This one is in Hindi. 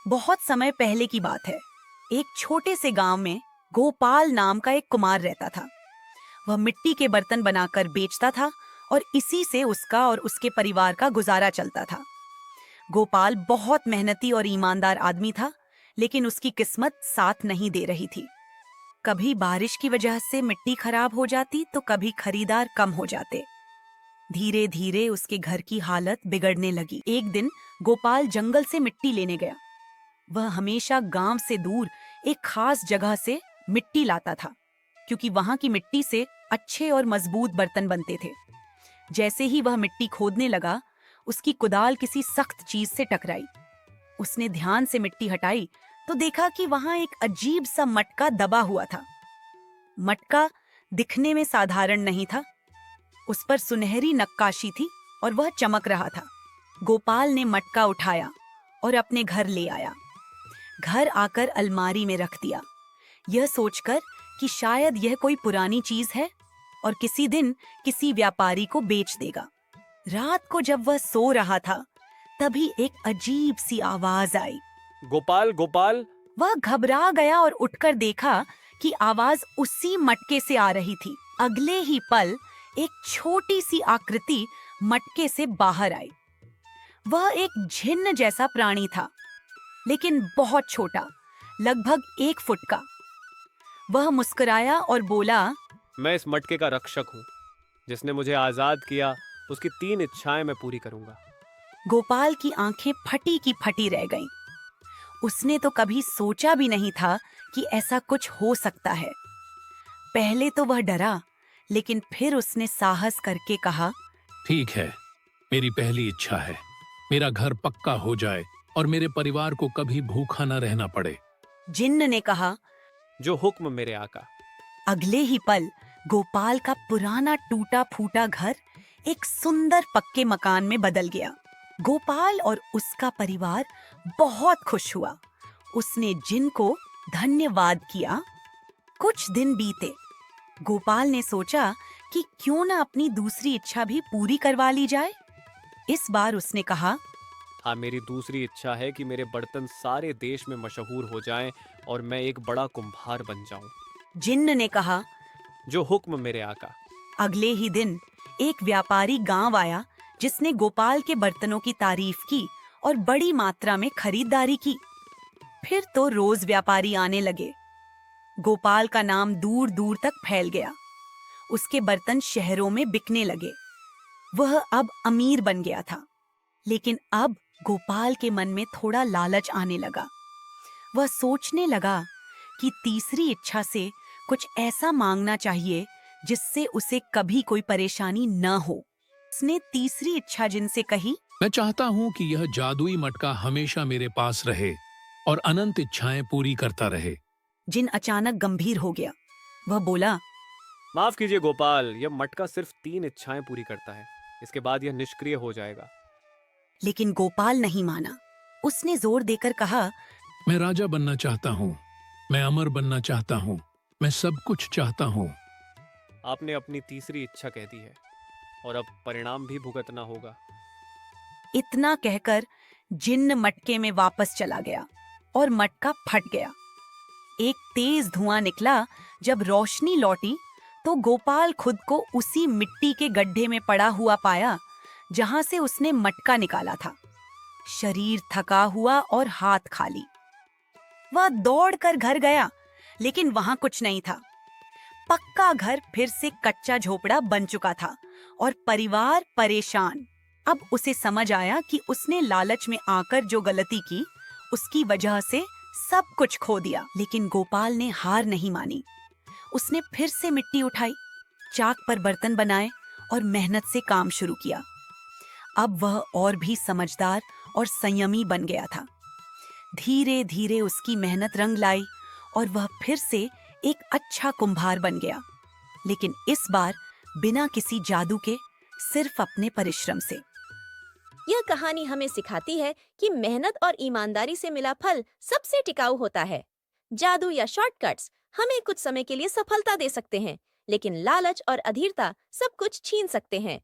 बहुत समय पहले की बात है। एक छोटे से गांव में गोपाल नाम का एक कुमार रहता था। वह मिट्टी के बर्तन बनाकर बेचता था और इसी से उसका और उसके परिवार का गुजारा चलता था। गोपाल बहुत मेहनती और ईमानदार आदमी था, लेकिन उसकी किस्मत साथ नहीं दे रही थी। कभी बारिश की वजह से मिट्टी खराब हो जाती तो कभी खरीदार कम हो जाते। धीरे धीरे उसके घर की हालत बिगड़ने लगी। एक दिन गोपाल जंगल से मिट्टी लेने गया। वह हमेशा गांव से दूर एक खास जगह से मिट्टी लाता था, क्योंकि वहां की मिट्टी से अच्छे और मजबूत बर्तन बनते थे। जैसे ही वह मिट्टी खोदने लगा, उसकी कुदाल किसी सख्त चीज से टकराई। उसने ध्यान से मिट्टी हटाई तो देखा कि वहां एक अजीब सा मटका दबा हुआ था। मटका दिखने में साधारण नहीं था। उस पर सुनहरी नक्काशी थी और वह चमक रहा था। गोपाल ने मटका उठाया और अपने घर ले आया। घर आकर अलमारी में रख दिया, यह सोचकर कि शायद यह कोई पुरानी चीज है और किसी दिन किसी व्यापारी को बेच देगा। रात को जब वह सो रहा था, तभी एक अजीब सी आवाज आई। गोपाल गोपाल। वह घबरा गया और उठकर देखा कि आवाज उसी मटके से आ रही थी। अगले ही पल एक छोटी सी आकृति मटके से बाहर आई। वह एक झिन्न जैसा प्राणी था, लेकिन बहुत छोटा, लगभग 1 फुट का। वह मुस्कुराया और बोला, मैं इस मटके का रक्षक हूँ। जिसने मुझे आजाद किया, उसकी 3 इच्छाएं मैं पूरी करूंगा। गोपाल की आंखें फटी की फटी रह गईं। उसने तो कभी सोचा भी नहीं था कि ऐसा कुछ हो सकता है। पहले तो वह डरा, लेकिन फिर उसने साहस करके कहा, ठीक है, मेरी पहली इच्छा है मेरा घर पक्का हो जाए और मेरे परिवार को कभी भूखा न रहना पड़े। जिन्न ने कहा। जो हुक्म मेरे आका। अगले ही पल गोपाल का पुराना टूटा फूटा घर एक सुंदर पक्के मकान में बदल गया। गोपाल और उसका परिवार बहुत खुश हुआ। उसने जिन को धन्यवाद किया। कुछ दिन बीते। गोपाल ने सोचा कि क्यों ना अपनी दूसरी इच्छा भी पूरी करवा ली जाए। इस बार उसने कहा, हाँ, मेरी दूसरी इच्छा है कि मेरे बर्तन सारे देश में मशहूर हो जाएं और मैं एक बड़ा कुम्हार बन जाऊं। जिन्न ने कहा। जो हुक्म मेरे आका। अगले ही दिन एक व्यापारी गांव आया, जिसने गोपाल के बर्तनों की तारीफ की और बड़ी मात्रा में खरीदारी की। फिर तो रोज व्यापारी आने लगे। गोपाल का नाम दूर दूर तक फैल गया। उसके बर्तन शहरों में बिकने लगे। वह अब अमीर बन गया था। लेकिन अब गोपाल के मन में थोड़ा लालच आने लगा। वह सोचने लगा कि तीसरी इच्छा से कुछ ऐसा मांगना चाहिए जिससे उसे कभी कोई परेशानी न हो। उसने तीसरी इच्छा जिनसे कही, मैं चाहता हूँ कि यह जादुई मटका हमेशा मेरे पास रहे और अनंत इच्छाएं पूरी करता रहे। जिन अचानक गंभीर हो गया। वह बोला, माफ कीजिए गोपाल, यह मटका सिर्फ 3 इच्छाएं पूरी करता है। इसके बाद यह निष्क्रिय हो जाएगा। लेकिन गोपाल नहीं माना। उसने जोर देकर कहा, मैं राजा बनना चाहता हूँ, मैं अमर बनना चाहता हूँ, मैं सब कुछ चाहता हूँ। आपने अपनी तीसरी इच्छा कह दी है और अब परिणाम भी भुगतना होगा। इतना कहकर जिन्न मटके में वापस चला गया और मटका फट गया। एक तेज धुआं निकला। जब रोशनी लौटी तो गोपाल खुद को उसी मिट्टी के गड्ढे में पड़ा हुआ पाया, जहां से उसने मटका निकाला था। शरीर थका हुआ और हाथ खाली। वह दौड़कर घर गया, लेकिन वहां कुछ नहीं था। पक्का घर फिर से कच्चा झोपड़ा बन चुका था और परिवार परेशान। अब उसे समझ आया कि उसने लालच में आकर जो गलती की, उसकी वजह से सब कुछ खो दिया। लेकिन गोपाल ने हार नहीं मानी। उसने फिर से मिट्टी उठाई, चाक पर बर्तन बनाए और मेहनत से काम शुरू किया। अब वह और भी समझदार और संयमी बन गया था। धीरे धीरे उसकी मेहनत रंग लाई और वह फिर से एक अच्छा कुम्हार बन गया। लेकिन इस बार बिना किसी जादू के, सिर्फ अपने परिश्रम से। यह कहानी हमें सिखाती है कि मेहनत और ईमानदारी से मिला फल सबसे टिकाऊ होता है। जादू या शॉर्टकट्स हमें कुछ समय के लिए सफलता दे सकते हैं, लेकिन लालच और अधीरता सब कुछ छीन सकते हैं।